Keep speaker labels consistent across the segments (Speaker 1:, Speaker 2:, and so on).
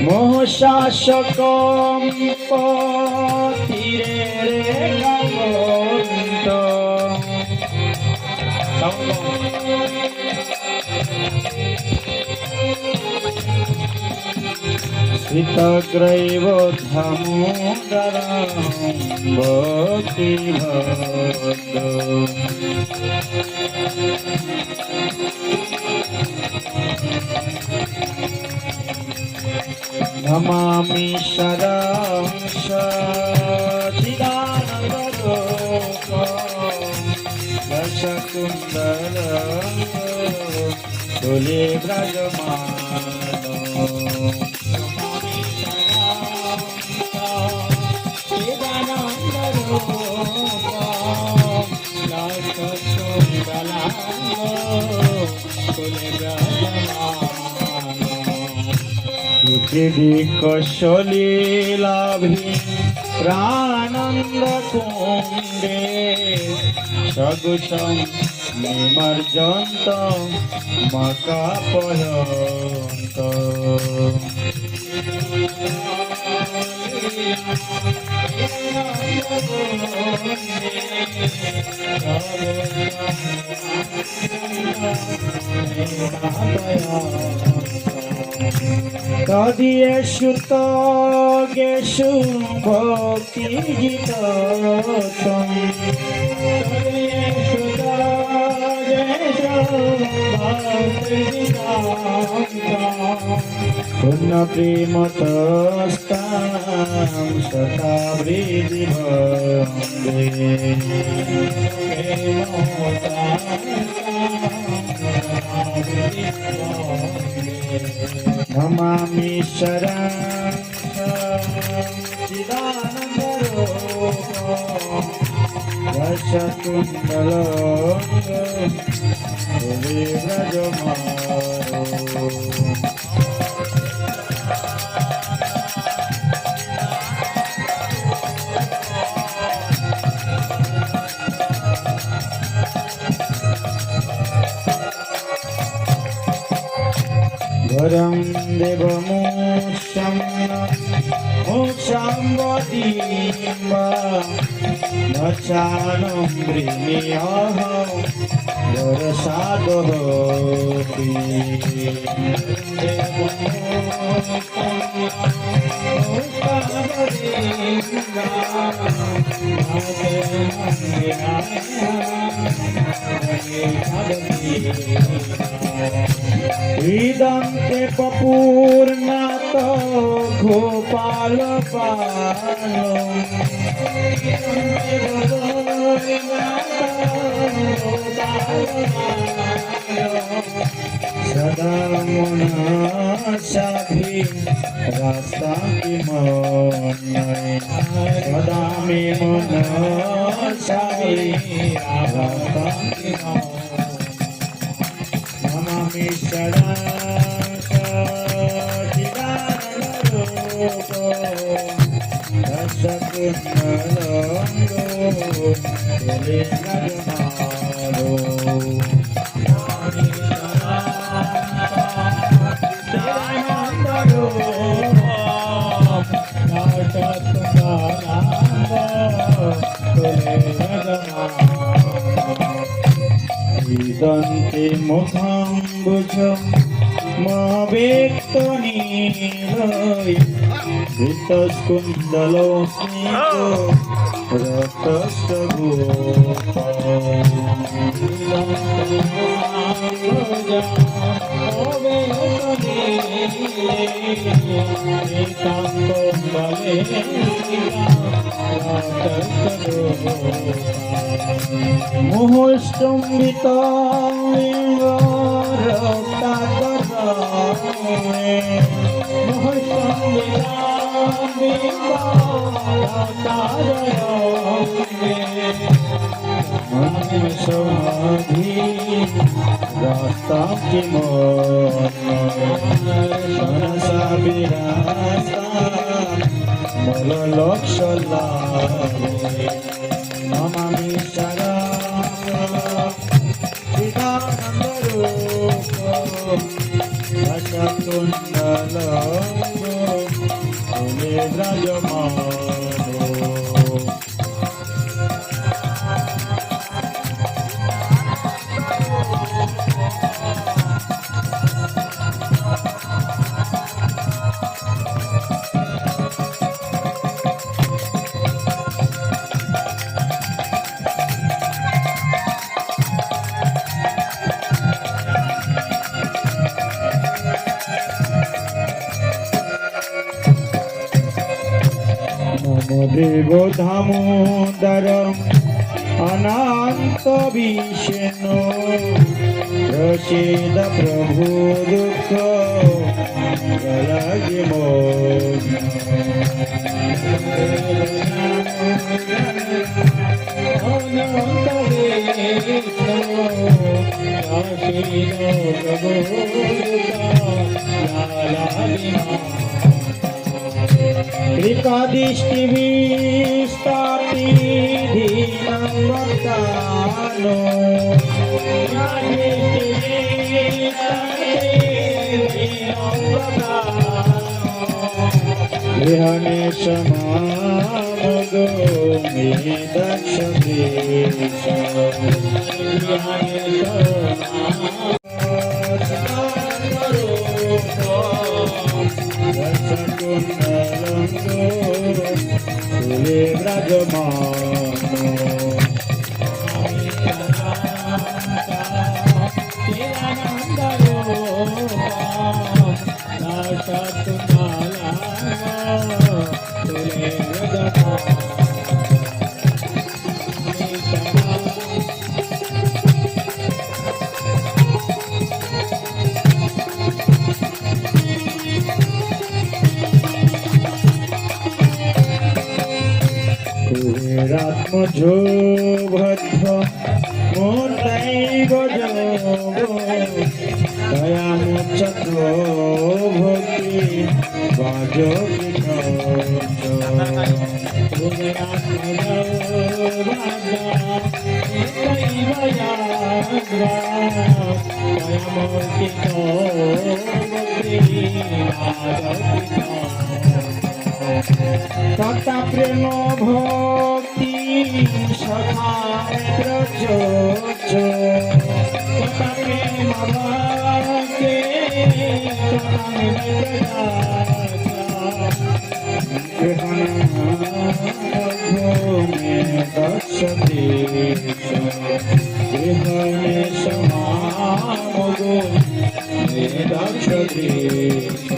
Speaker 1: মোহশাসক তীরে গাবন্ত শ্রিতগ্রৈব ধামোদরং ভক্তিভদ্র নমামি সদাংশ চিদানন্দরূপম রসকুণ্ডলং তুলে ব্রজমানো কৌশলীলাভি প্রাণন্দ কুণ্ডে সগুষম নিমর্জন্ত মকাপয়ন্ত তদিয়েষু তগেষু ভক্তি জিততম পূর্ণ প্রেমতস্তাং শতাবৃদ্ধি ভঙ্গে নমামি শরণং চিদানন্দরূপম রসকুণ্ডলং তুলে ব্রজমানো ঘরং দেবমোক্ষম মোক্ষাম বদিম্বা নচানং বৃণীয়হং বরসাদহতি হৃদন্তে পপূর্ণাত গোপাল পাল সদা মনসাভি রাস্তা কি মনয় সদা মে মনসাভি রাস্তা কি নমামি সদাংশ রসকুণ্ডলং তুলে ব্রজমানো দন্তে মুখং বুঝং মবেক্ত নীলয় ধৃতস্কুণ্ডলো স্মিত রক্তস্ত মোহষ্টম্বিত সমাধি রাস্তা কি মনসা বিরাস্তা মল লক্ষ্য লাভে নমামি চিদানন্দরূপম রসকুণ্ডলং দেব দামোদর অনন্ত বিষ্ণু প্রসিদ প্রভু দুঃখ লাগে মোর অনন্ত বিষ্ণু প্রসিদ প্রভু দুঃখ লাগে মোর ত্রিকাদিষ্টি বিস্তাতি ধীনং বদানো বিহনে সমাগো মে দক্ষ দেশ তুলে রাত্মজো ভদ্র মোতাইব দয়ামুচত্র ভক্তি বাজ তথা প্রেম ভক্তি সখা তথা প্রেম ভক্তি দক্ষ গৃহণে সমাগো মে দক্ষ দেশ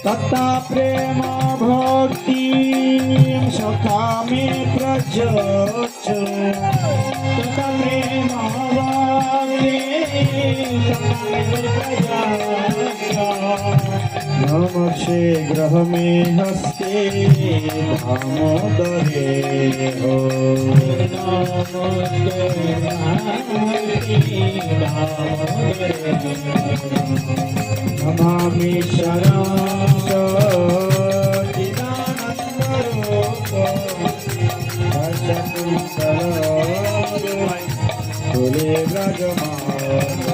Speaker 1: तथा प्रेम भक्ति सखा में प्रजोच तथा प्रेम भक्ति सखा में प्रजोच नम शीघ्र में हस्ते दामोदरे हो नमामि शरणं सच्चिदानन्दरूपं भजतु सर्वं तुले व्रजमानः